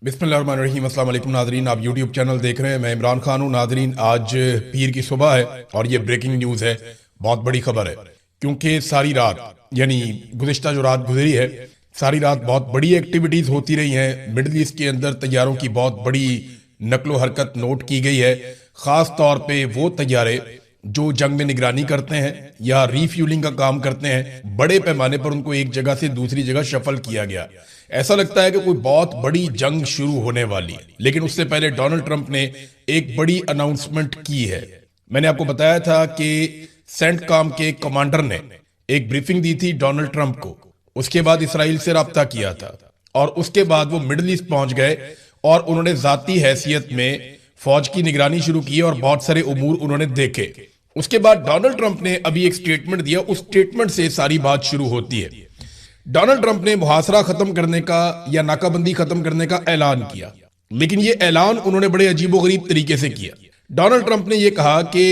बिस्मिल्लाहिर्रहमानिर्रहीम। अस्सलाम वालेकुम नाजरीन, आप यूट्यूब चैनल देख रहे हैं। मैं इमरान खान हूं। नाजरीन, आज पीर की सुबह है और ये ब्रेकिंग न्यूज़ है, बहुत बड़ी खबर है। क्योंकि सारी रात यानी गुज़िश्ता जो रात गुजरी है, सारी रात बहुत बड़ी एक्टिविटीज़ होती रही हैं। मिडल ईस्ट के अंदर तैयारों की बहुत बड़ी नकलो हरकत नोट की गई है। ख़ास तौर पे वो तैयारे जो जंग में निगरानी करते हैं या रीफ्यूलिंग का काम करते हैं, बड़े पैमाने पर उनको एक जगह से दूसरी जगह शफल किया गया। ऐसा लगता है कि कोई बहुत बड़ी जंग शुरू होने वाली है। लेकिन उससे पहले डोनाल्ड ट्रंप ने एक बड़ी अनाउंसमेंट की है। मैंने आपको बताया था कि सेंटकॉम के कमांडर ने एक ब्रीफिंग दी थी डोनाल्ड ट्रंप को। उसके बाद इसराइल से रब्ता किया था और उसके बाद वो मिडल ईस्ट पहुंच गए और उन्होंने जाती हैसियत में फौज की निगरानी शुरू की और बहुत सारे उमूर उन्होंने देखे। उसके बाद डोनाल्ड ट्रंप ने अभी एक स्टेटमेंट दिया। उस स्टेटमेंट से सारी बात शुरू होती है। डोनाल्ड ट्रंप ने मुहासरा खत्म करने का या नाकाबंदी खत्म करने का ऐलान किया, लेकिन यह ऐलान उन्होंने बड़े अजीबोगरीब तरीके से किया। डोनाल्ड ट्रंप ने यह कहा कि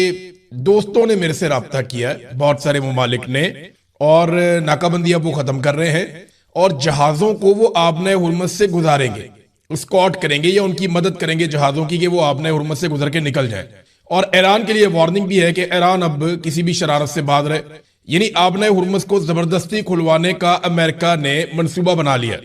दोस्तों ने मेरे से राब्ता किया है, बहुत सारे मुमालिक ने, और नाकाबंदी अब वो खत्म कर रहे हैं और जहाजों को वो आबने हुर्मस से गुजारेंगे, स्कॉट करेंगे या उनकी मदद करेंगे जहाजों की कि वो आबने हुर्मस से गुजर के निकल जाए। और ईरान के लिए वार्निंग भी है कि ईरान अब किसी भी शरारत से बाज रहे, यानी आबने हुर्मस को जबरदस्ती खुलवाने का अमेरिका ने मंसूबा बना लिया।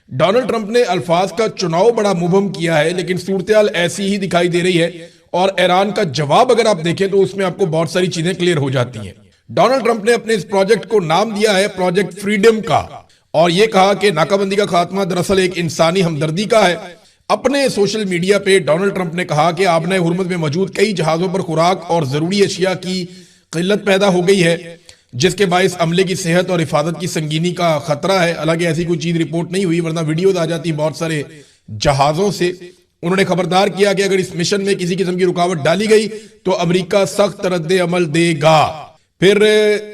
डोनाल्ड ट्रंप ने अल्फाज का चुनाव बड़ा मुबहम किया है, लेकिन सूरत-ए-हाल ऐसी ही दिखाई दे रही है। और ईरान का जवाब अगर आप देखें तो उसमें आपको बहुत सारी चीजें क्लियर हो जाती हैं। डोनाल्ड ट्रंप ने अपने इस प्रोजेक्ट को नाम दिया है प्रोजेक्ट फ्रीडम का, और यह कहा कि नाकाबंदी का खात्मा दरअसल एक इंसानी हमदर्दी का है। अपने सोशल मीडिया पे डोनाल्ड ट्रंप ने कहा कि आबने हुर्मस में मौजूद कई जहाजों पर खुराक और जरूरी अशिया की किल्लत पैदा हो गई है, जिसके बायस अमले की सेहत और हिफाजत की संगीनी का खतरा है। हालांकि ऐसी कोई चीज रिपोर्ट नहीं हुई, वरना वीडियोज आ जाती बहुत सारे जहाजों से। उन्होंने खबरदार किया कि अगर इस मिशन में किसी किस्म की रुकावट डाली गई तो अमेरिका सख्त रद्द अमल देगा। फिर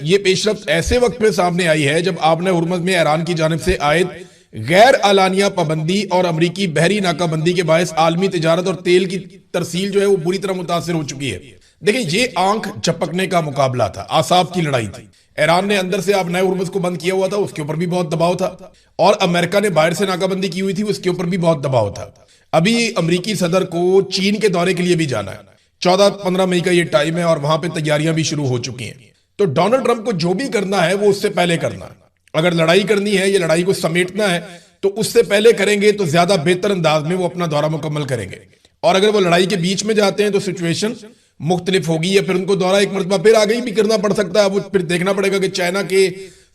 ये पेशरफ्त ऐसे वक्त पे सामने आई है जब आबने हुर्मस में ईरान की जानिब से आयद गैर आलानिया पाबंदी और अमरीकी बहरी नाकाबंदी के बायस आलमी तिजारत और तेल की तरसील जो है वो बुरी तरह मुतासर हो चुकी है। देखिए, ये आंख झपकने का मुकाबला था, आसाब की लड़ाई थी। ईरान ने अंदर से आबने हुर्मस को बंद किया हुआ था, उसके ऊपर भी बहुत दबाव था, और अमेरिका ने बाहर से नाकाबंदी की हुई थी, उसके ऊपर भी बहुत दबाव था। अभी अमरीकी सदर को चीन के दौरे के लिए भी जाना है। 14-15 मई का ये टाइम है और वहां पे तैयारियां भी शुरू हो चुकी हैं। तो डोनाल्ड ट्रंप को जो भी करना है वो उससे पहले करना है। अगर लड़ाई करनी है या लड़ाई को समेटना है तो उससे पहले करेंगे तो ज्यादा बेहतर अंदाज में वो अपना दौरा मुकम्मल करेंगे। और अगर वो लड़ाई के बीच में जाते हैं तो सिचुएशन मुख्तलिफ होगी, या फिर उनको दौरा एक मरतबा फिर आगे भी करना पड़ सकता है। वो फिर देखना पड़ेगा कि चाइना के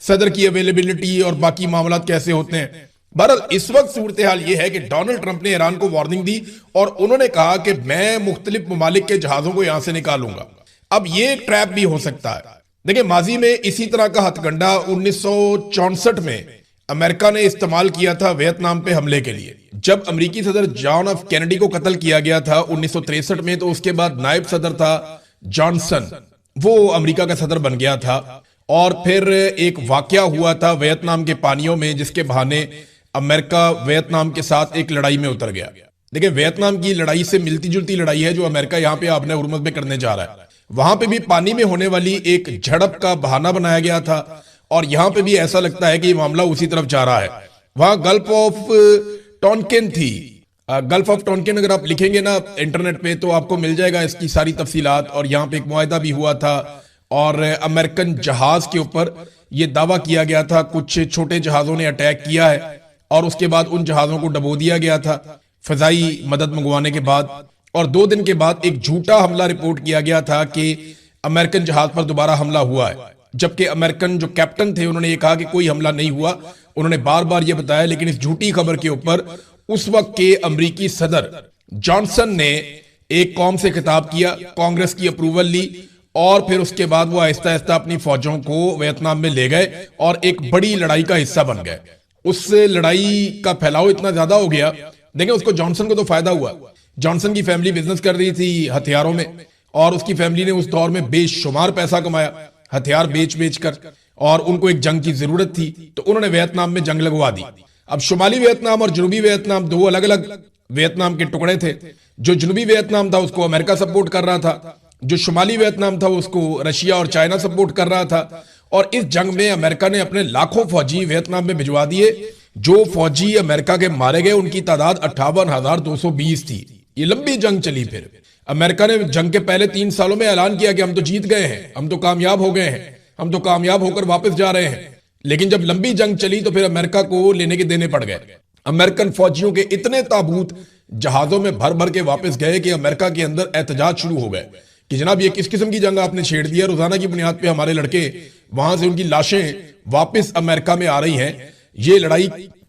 सदर की अवेलेबिलिटी और बाकी मामला कैसे होते हैं। बहरहाल इस वक्त सूरत हाल ये है कि डोनाल्ड ट्रंप ने ईरान को वार्निंग दी और उन्होंने कहा कि मैं मुख्तलिफ ममालिक के जहाजों को यहां से निकालूंगा। अब ये एक ट्रैप भी हो सकता है। देखिए, माजी में इसी तरह का हथकंडा 1964 में अमेरिका ने इस्तेमाल किया था वियतनाम पे हमले के लिए। जब अमेरिकी सदर जॉन एफ कैनेडी को कत्ल किया गया था 1963 में, तो उसके बाद नायब सदर था जॉनसन, वो अमेरिका का सदर बन गया था। और फिर एक वाकया हुआ था वियतनाम के पानियों में, जिसके बहाने अमेरिका वियतनाम के साथ एक लड़ाई में उतर गया। देखिए, वियतनाम की लड़ाई से मिलती जुलती लड़ाई है जो अमेरिका यहाँ पे आबने हुर्मस में करने जा रहा है। वहां पे भी पानी में होने वाली एक झड़प का बहाना बनाया गया था और यहां पे भी ऐसा लगता है कि ये मामला उसी तरफ जा रहा है। वहां गल्फ ऑफ टॉनकिन थी। गल्फ ऑफ टॉनकिन अगर आप लिखेंगे ना इंटरनेट पे तो आपको मिल जाएगा इसकी सारी तफसीलात। और यहाँ पे एक मुआहदा भी हुआ था और अमेरिकन जहाज के ऊपर ये दावा किया गया था कुछ छोटे जहाजों ने अटैक किया है और उसके बाद उन जहाजों को डबो दिया गया था फजाई मदद मंगवाने के बाद। और 2 दिन के बाद एक झूठा हमला रिपोर्ट किया गया था कि अमेरिकन जहाज पर दोबारा हमला हुआ है, जबकि अमेरिकन जो कैप्टन थे उन्होंने ये कहा कि कोई हमला नहीं हुआ। उन्होंने बार बार ये बताया, लेकिन इस झूठी खबर के ऊपर उस वक्त के अमेरिकी सदर जॉनसन ने एक कौम से खिताब किया, कांग्रेस की अप्रूवल ली और फिर उसके बाद वो आहिस्ता आहिस्ता अपनी फौजों को वियतनाम में ले गए और एक बड़ी लड़ाई का हिस्सा बन गए। उस लड़ाई का फैलाव इतना ज्यादा हो गया। देखिए, उसको जॉनसन को तो फायदा हुआ। जॉनसन की फैमिली बिजनेस कर रही थी हथियारों में और उसकी फैमिली ने उस दौर में बेशुमार पैसा कमाया हथियार बेच बेच कर, और उनको एक जंग की जरूरत थी तो उन्होंने वियतनाम में जंग लगवा दी। अब शुमाली वियतनाम और जनूबी वियतनाम 2 अलग अलग वियतनाम के टुकड़े थे। जो जनूबी वियतनाम था उसको अमेरिका सपोर्ट कर रहा था, जो शुमाली वियतनाम था उसको रशिया और चाइना सपोर्ट कर रहा था। और इस जंग में अमेरिका ने अपने लाखों फौजी वियतनाम में भिजवा दिए जो फौजी अमेरिका के मारे गए उनकी तादाद 58,220 थी। ये लंबी जंग चली। फिर अमेरिका ने जंग के पहले 3 सालों में ऐलान किया कि हम तो जीत गए हैं, हम तो कामयाब हो गए हैं, हम तो कामयाब होकर वापस जा रहे हैं। लेकिन जब लंबी जंग चली तो फिर अमेरिका को लेने के देने पड़ गए। अमेरिकन फौजियों के इतने ताबूत जहाजों में भर भर के वापस गए कि अमेरिका के अंदर एहतजाज शुरू हो गए कि जनाब ये किस किस्म की जंग आपने छेड़ दी है। रोजाना की बुनियाद पे हमारे लड़के वहां से उनकी लाशें वापस अमेरिका में आ रही हैं। ये लड़ाई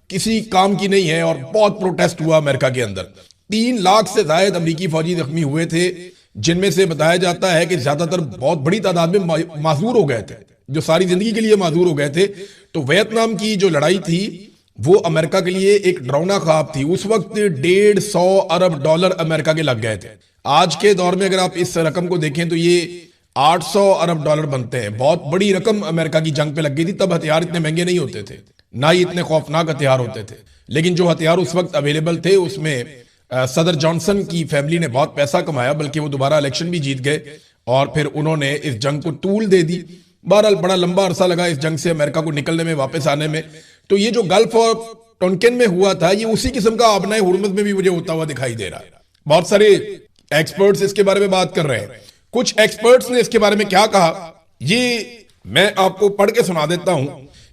किसी काम की नहीं है। और बहुत प्रोटेस्ट हुआ अमेरिका के अंदर। 3 लाख से ज्यादा अमेरिकी फौजी जख्मी हुए थे, जिनमें से बताया जाता है कि ज्यादातर बहुत बड़ी तादाद में माजूर हो गए थे, जो सारी जिंदगी के लिए माजूर हो गए थे। तो वियतनाम की जो लड़ाई थी वो अमेरिका के लिए एक डरावना ख्वाब थी। उस वक्त $150 अरब अमेरिका के लग गए थे। आज के दौर में अगर आप इस रकम को देखें तो ये $800 अरब बनते हैं। बहुत बड़ी रकम अमेरिका की जंग पे लग गई थी। तब हथियार इतने महंगे नहीं होते थे, ना ही इतने खौफनाक हथियार होते थे। लेकिन जो हथियार उस वक्त अवेलेबल थे उसमें सदर जॉनसन की फैमिली ने बहुत पैसा कमाया, बल्कि वो दोबारा इलेक्शन भी जीत गए और फिर उन्होंने इस जंग को तूल दे दी। बहरहाल बड़ा लंबा अरसा लगा इस जंग से अमेरिका को निकलने में, वापस आने में। तो ये जो गल्फ और टोनकेन में हुआ था, ये उसी किस्म का आबनाए हुर्मुज में भी मुझे होता हुआ दिखाई दे रहा है। बहुत सारे एक्सपर्ट्स इसके बारे में बात कर रहे हैं। कुछ एक्सपर्ट्स ने इसके बारे में क्या कहा, ये मैं आपको पढ़ के सुना देता हूं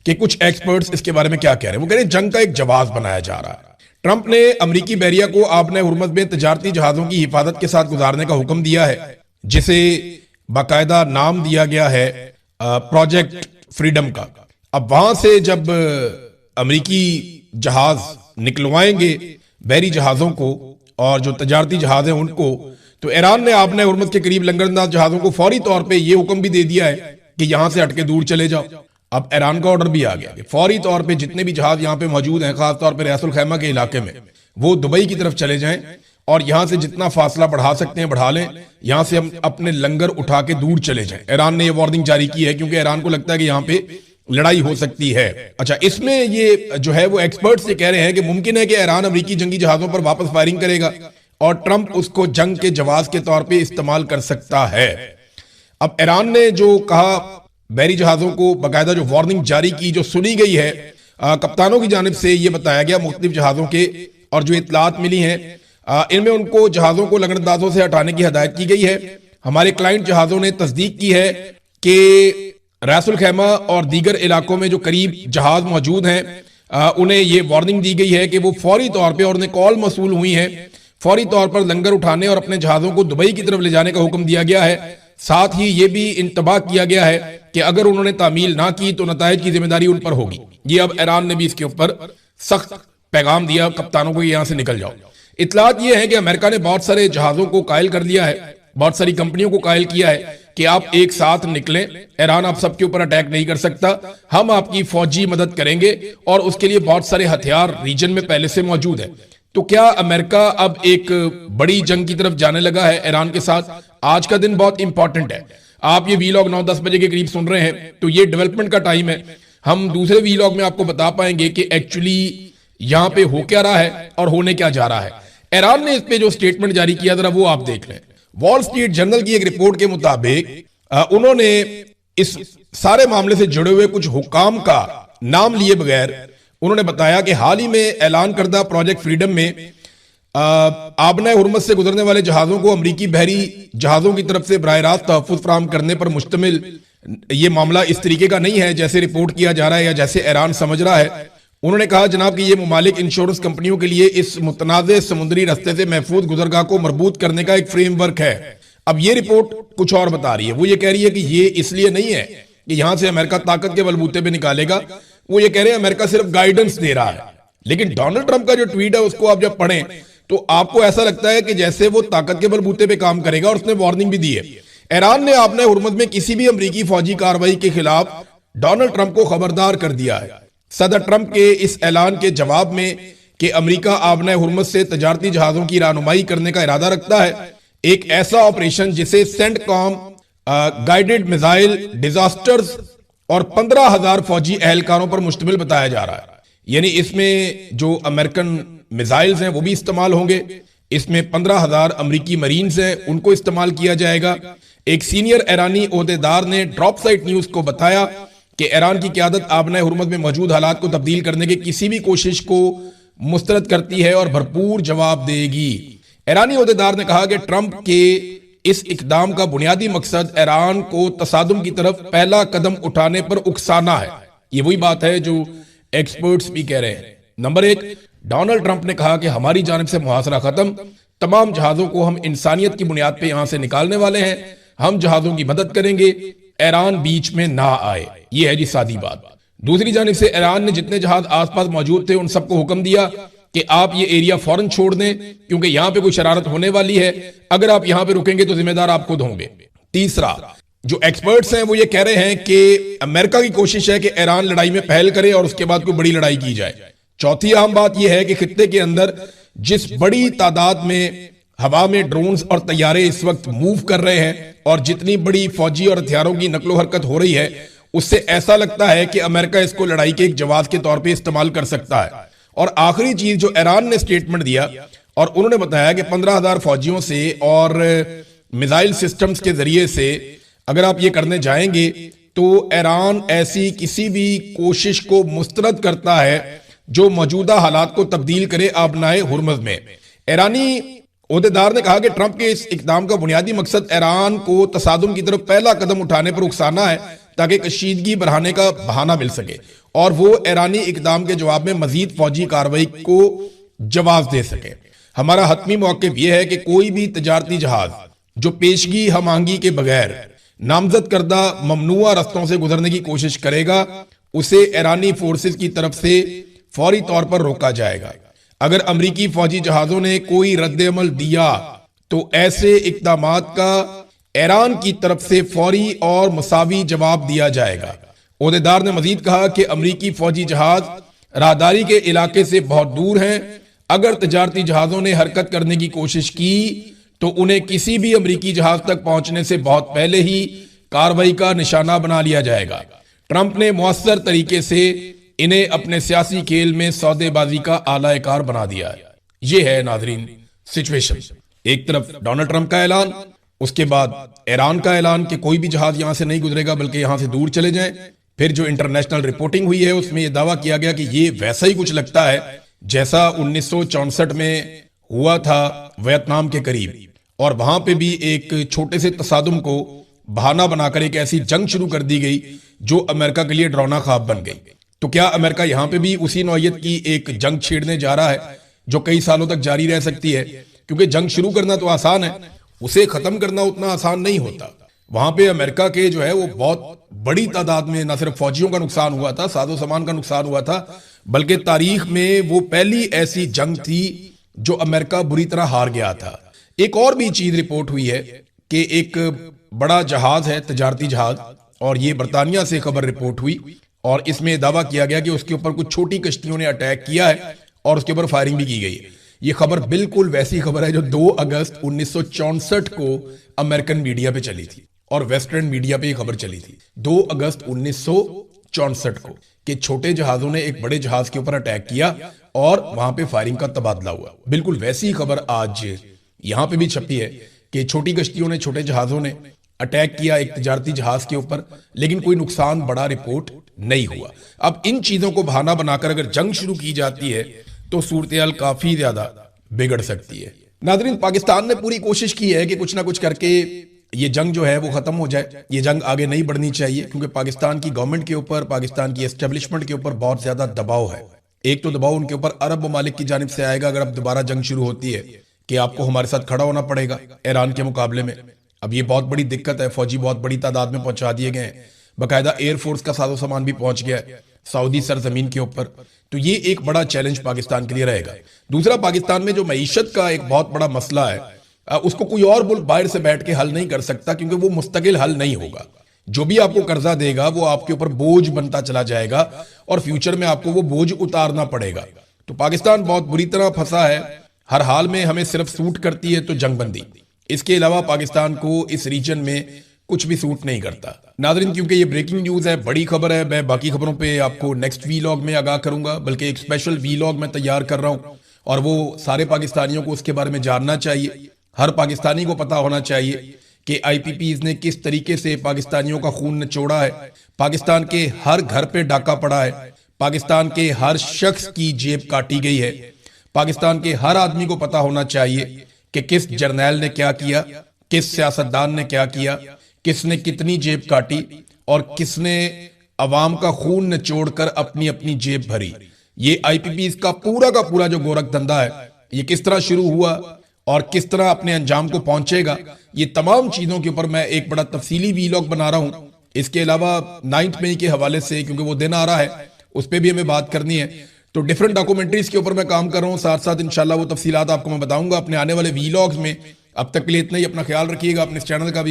कि कुछ एक्सपर्ट्स इसके बारे में क्या कह रहे हैं। वो कह रहे हैं जंग का एक जवाब बनाया जा रहा है। ट्रंप ने अमेरिकी बहरिया को आबनाए हुर्मुज में तजारती जहाजों की हिफाजत के साथ गुजारने का हुक्म दिया है, जिसे बाकायदा नाम दिया गया है प्रोजेक्ट फ्रीडम का। अब वहां से जब अमेरिकी जहाज निकलवाएंगे बहरी जहाजों को और जो तजारती जहाज हैं उनको, तो ईरान ने आबनाए हुर्मुज के करीब लंगरअंदाज जहाजों को फौरी तौर पे ये हुक्म भी दे दिया है कि यहां से हटके दूर चले जाओ। अब ईरान का ऑर्डर भी आ गया कि फौरी तौर पे जितने भी जहाज यहां पे मौजूद हैं, खासतौर पे रसूल खैमा के इलाके में, वो दुबई की तरफ चले जाएं और यहां से जितना फासला बढ़ा सकते हैं बढ़ा लें। यहां से हम अपने लंगर उठा के दूर चले जाएं। ईरान ने यह वार्निंग जारी की है क्योंकि ईरान को लगता है कि यहां पे लड़ाई हो सकती है। अच्छा, इसमें ये जो है वो एक्सपर्ट्स ये कह रहे हैं कि मुमकिन है कि ईरान अमेरिकी जंगी जहाजों पर वापस फायरिंग करेगा और ट्रंप उसको जंग के जवाब के तौर पे इस्तेमाल कर सकता है। अब ईरान ने जो कहा, बहरी जहाजों को बाकायदा जो वार्निंग जारी की, जो सुनी गई है कप्तानों की जानिब से, ये बताया गया मुख्तलिफ जहाजों के और जो इतलात मिली हैं इनमें उनको जहाजों को लंगरअंदाजों से हटाने की हदायत की गई है। हमारे क्लाइंट जहाजों ने तस्दीक की है कि रसूल खैमा और दीगर इलाकों में जो करीब जहाज मौजूद हैं उन्हें ये वार्निंग दी गई है कि वो फौरी तौर पे, और उन्हें कॉल मसूल हुई है, फौरी तौर पर लंगर उठाने और अपने जहाजों को दुबई की तरफ ले जाने का हुक्म दिया गया है। साथ ही ये भी इंतबाह किया गया है कि अगर उन्होंने तामील ना की तो नतायज की जिम्मेदारी उन पर होगी। ये अब ईरान ने भी इसके ऊपर सख्त पैगाम दिया कप्तानों को, यहां से निकल जाओ। इतलात ये है कि अमेरिका ने बहुत सारे जहाजों को कायल कर दिया है, बहुत सारी कंपनियों को कायल किया है कि आप एक साथ निकलें, ईरान आप सबके ऊपर अटैक नहीं कर सकता, हम आपकी फौजी मदद करेंगे और उसके लिए बहुत सारे हथियार रीजन में पहले से मौजूद है। तो क्या अमेरिका अब एक बड़ी जंग की तरफ जाने लगा है ईरान के साथ? आज का दिन बहुत इंपॉर्टेंट है। आप ये वीलॉग 9-10 बजे के करीब सुन रहे हैं तो ये डेवलपमेंट का टाइम है। हम दूसरे वीलॉग में आपको बता पाएंगे कि एक्चुअली यहां पे हो क्या रहा है और होने क्या जा रहा है। ईरान ने इस पे जो स्टेटमेंट जारी किया, जरा वो आप देख लें। वॉल स्ट्रीट जर्नल की एक रिपोर्ट के मुताबिक उन्होंने इस सारे मामले से जुड़े हुए कुछ हुकाम का नाम लिए बगैर उन्होंने बताया कि हाल ही में ऐलान करदा प्रोजेक्ट फ्रीडम में आबनाए हुर्मुज से गुजरने वाले जहाजों को अमरीकी बहरी जहाजों की तरफ से बराह रास्त तहफ्फुज फराहम करने पर मुश्तमिल ये मामला इस तरीके का नहीं है जैसे रिपोर्ट किया जा रहा है या जैसे ईरान समझ रहा है। उन्होंने कहा जनाब कि ये ममालिक इंश्योरेंस कंपनियों के लिए इस मुतनाज़े समुद्री रास्ते से महफूज गुजरगाह को मरबूत करने का एक फ्रेमवर्क है। अब ये रिपोर्ट कुछ और बता रही है। वो ये कह रही है कि ये इसलिए नहीं है कि यहां से अमेरिका ताकत के बलबूते पे निकालेगा, वो ये कह रहे हैं अमेरिका सिर्फ गाइडेंस दे रहा है। लेकिन डोनाल्ड ट्रंप का जो ट्वीट है उसको आप जब पढ़ें तो आपको ऐसा लगता है कि जैसे वो ताकत के बलबूते पे काम करेगा, और उसने वार्निंग भी दी है। ईरान ने आबनाए हुर्मुज में किसी भी अमरीकी फौजी कार्रवाई के खिलाफ डोनाल्ड ट्रंप को खबरदार कर दिया है। सदर ट्रंप के इस ऐलान के जवाब में कि अमेरिका आबनाए हुर्मुज से तजारती जहाजों की रहनुमाई करने का इरादा रखता है, एक ऐसा ऑपरेशन जिसे सेंटकॉम गाइडेड मिसाइल डिजास्टर्स और 15,000 फौजी एहलकारों पर मुश्तमिल बताया जा रहा है। यानी इसमें जो अमेरिकन मिसाइल्स हैं वो भी इस्तेमाल होंगे, इसमें 15,000 अमेरिकी मरीन्स हैं उनको इस्तेमाल किया जाएगा। एक सीनियर ईरानी ओहदेदार ने ड्रॉप साइट न्यूज को बताया कि ईरान की क़यादत आबनाए हुर्मुज़ में मौजूद हालात को तब्दील करने की किसी भी कोशिश को मुस्तरद करती है और भरपूर जवाब देगी। ईरानी ओहदेदार ने कहा कि ट्रंप के इस इकदाम का बुनियादी मकसद ईरान को तसादुम की तरफ पहला कदम उठाने पर उकसाना है। ये वही बात है जो एक्सपर्ट्स भी कह रहे हैं। नंबर 1, डोनाल्ड ट्रंप ने कहा कि हमारी जानिब से मुहासरा खत्म, तमाम जहाजों को हम इंसानियत की बुनियाद पे यहां से निकालने वाले हैं, हम जहाजों की मदद करेंगे, ईरान बीच में ना आए। ये है जी सादी बात। दूसरी जानिब से ईरान ने जितने जहाज आसपास मौजूद थे उन सबको हुक्म दिया कि आप ये एरिया फौरन छोड़ दें, क्योंकि यहां पे कोई शरारत होने वाली है, अगर आप यहां पे रुकेंगे तो जिम्मेदार आप खुद होंगे। तीसरा, जो एक्सपर्ट्स हैं वो ये कह रहे हैं कि अमेरिका की कोशिश है कि ईरान लड़ाई में पहल करे और उसके बाद कोई बड़ी लड़ाई की जाए। चौथी अहम बात यह है कि खित्ते के अंदर जिस बड़ी तादाद में हवा में ड्रोन्स और तैयारे इस वक्त मूव कर रहे हैं और जितनी बड़ी फौजी और हथियारों की नकलो हरकत हो रही है, उससे ऐसा लगता है कि अमेरिका इसको लड़ाई के एक जवाब के तौर पे इस्तेमाल कर सकता है। और आखिरी चीज जो ईरान ने स्टेटमेंट दिया और उन्होंने बताया कि 15,000 फौजियों से और मिसाइल सिस्टम्स के जरिए से अगर आप ये करने जाएंगे तो ईरान ऐसी किसी भी कोशिश को मुस्तरद करता है जो मौजूदा हालात को तब्दील करे आबनाए हुर्मुज़ में। ईरानी ओहदेदार ने कहा कि ट्रंप के इस इकदाम का बुनियादी मकसद ईरान को तसादुम की तरफ पहला कदम उठाने पर उकसाना है ताकि कशीदगी बढ़ाने का बहाना मिल सके और वो ईरानी इकदाम के जवाब में मजीद फौजी कार्रवाई को जवाब दे सके। हमारा हतमी मौक़िफ़ यह है कि कोई भी तजारती जहाज जो पेशगी हमांगी के बगैर नामजद करदा ममनुआ रस्तों से गुजरने की कोशिश करेगा उसे ईरानी फोर्सेस की तरफ से फौरी तौर पर रोका जाएगा। अगर अमरीकी फौजी जहाजों ने कोई रद्द-ए-अमल दिया तो ऐसे इक़दामात का ईरान की तरफ से फौरी और मुसावी जवाब दिया जाएगा। ओहदेदार ने मजीद कहा कि अमरीकी फौजी जहाज राहदारी के इलाके से बहुत दूर हैं। अगर तजारती जहाजों ने हरकत करने की कोशिश की तो उन्हें किसी भी अमरीकी जहाज तक पहुंचने से बहुत पहले ही कार्रवाई का निशाना बना लिया जाएगा। ट्रंप ने मुअस्सर तरीके से इन्हें अपने सियासी खेल में सौदेबाजी का आला-ए-कार बना दिया है। यह है नाजरीन सिचुएशन। एक तरफ डोनाल्ड ट्रंप का ऐलान, उसके बाद ईरान का ऐलान कि कोई भी जहाज यहां से नहीं गुजरेगा बल्कि यहां से दूर चले जाएं। फिर जो इंटरनेशनल रिपोर्टिंग हुई है उसमें यह दावा किया गया कि ये वैसा ही कुछ लगता है जैसा 1964 में हुआ था वियतनाम के करीब, और वहां पे भी एक छोटे से तसादुम को बहाना बनाकर एक ऐसी जंग शुरू कर दी गई जो अमेरिका के लिए डरावना ख्वाब बन गई। तो क्या अमेरिका यहां पे भी उसी नौयत की एक जंग छेड़ने जा रहा है जो कई सालों तक जारी रह सकती है? क्योंकि जंग शुरू करना तो आसान है, उसे खत्म करना उतना आसान नहीं होता। वहां पे अमेरिका के जो है वो बहुत बड़ी तादाद में न सिर्फ फौजियों का नुकसान हुआ था, साजो सामान का नुकसान हुआ था, बल्कि तारीख में वो पहली ऐसी जंग थी जो अमेरिका बुरी तरह हार गया था। एक और भी चीज रिपोर्ट हुई है कि एक बड़ा जहाज है, तजारती जहाज, और ये बरतानिया से खबर रिपोर्ट हुई और इसमें दावा किया गया कि उसके ऊपर कुछ छोटी कश्तियों ने अटैक किया है और उसके ऊपर फायरिंग भी की गई है। ये खबर बिल्कुल वैसी खबर है जो 2 अगस्त 1964 को अमेरिकन मीडिया पे चली थी और वेस्टर्न मीडिया पे ये खबर चली थी 2 अगस्त 1964 को कि छोटे जहाजों ने एक बड़े जहाज के ऊपर अटैक किया और वहां पे फायरिंग का तबादला हुआ। बिल्कुल वैसी खबर आज यहां पे भी छपी है कि छोटी कश्तियों ने, छोटे जहाजों ने अटैक किया एक तजारती जहाज के ऊपर, लेकिन कोई नुकसान बड़ा रिपोर्ट नहीं हुआ। अब इन चीजों को बहाना बनाकर अगर जंग शुरू की जाती है तो सूरत-ए-हाल काफी ज्यादा बिगड़ सकती है। नाज़रीन, पाकिस्तान ने पूरी कोशिश की है कि कुछ ना कुछ करके ये जंग जो है वो खत्म हो जाए। ये जंग आगे नहीं बढ़नी चाहिए क्योंकि पाकिस्तान की गवर्नमेंट के ऊपर, पाकिस्तान की एस्टेब्लिशमेंट के ऊपर बहुत ज्यादा दबाव है। एक तो दबाव उनके ऊपर अरब ममालिक की जानिब से आएगा अगर अब दोबारा जंग शुरू होती है कि आपको हमारे साथ खड़ा होना पड़ेगा ईरान के मुकाबले में। अब ये बहुत बड़ी दिक्कत है, फौजी बहुत बड़ी तादाद में पहुंचा दिए गए हैं, बाकायदा एयरफोर्स का साजो सामान भी पहुंच गया है सऊदी सरजमीन के ऊपर। तो ये एक बड़ा चैलेंज पाकिस्तान के लिए रहेगा। दूसरा, पाकिस्तान में जो मईशत का एक बहुत बड़ा मसला है उसको कोई और मुल्क बाहर से बैठ के हल नहीं कर सकता क्योंकि वो मुस्तकिल हल नहीं होगा। जो भी आपको कर्जा देगा वो आपके ऊपर बोझ बनता चला जाएगा और फ्यूचर में आपको वो बोझ उतारना पड़ेगा। तो पाकिस्तान बहुत बुरी तरह फंसा है। हर हाल में हमें सिर्फ सूट करती है तो जंगबंदी, इसके अलावा पाकिस्तान को इस रीजन में कुछ भी सूट नहीं करता। नाज़रीन, क्योंकि ये ब्रेकिंग न्यूज है, बड़ी खबर है, मैं बाकी खबरों पे आपको नेक्स्ट वीलॉग में आगाह करूंगा, बल्कि एक स्पेशल वीलॉग मैं तैयार कर रहा हूं और वो सारे पाकिस्तानियों को उसके बारे में जानना चाहिए। हर पाकिस्तानी को पता होना चाहिए कि आईपीपीज ने किस तरीके से पाकिस्तानियों का खून निचोड़ा है, पाकिस्तान के हर घर पे डाका पड़ा है, पाकिस्तान के हर शख्स की जेब काटी गई है। पाकिस्तान के हर आदमी को पता होना चाहिए कि किस जर्नैल ने क्या किया, किस सियासतदान ने क्या किया, किसने कितनी जेब काटी और किसने अवाम का खून निचोड़कर अपनी अपनी जेब भरी। ये आईपीपीज का पूरा जो गोरख धंधा है, ये किस तरह शुरू हुआ और किस तरह अपने अंजाम को पहुंचेगा, ये तमाम चीजों के ऊपर मैं एक बड़ा तफसीली वीलॉग बना रहा हूं। इसके अलावा 9 मई के हवाले से, क्योंकि वो दिन आ रहा है, उस पर भी हमें बात करनी है, तो डिफरेंट डॉक्यूमेंट्रीज के ऊपर मैं काम कर रहा हूं। साथ साथ इंशाल्लाह वो तफसीलात आपको मैं बताऊंगा अपने आने वाले वीलॉग्स में। अब तक के लिए इतना ही, अपना ख्याल रखिएगा, अपने इस चैनल का भी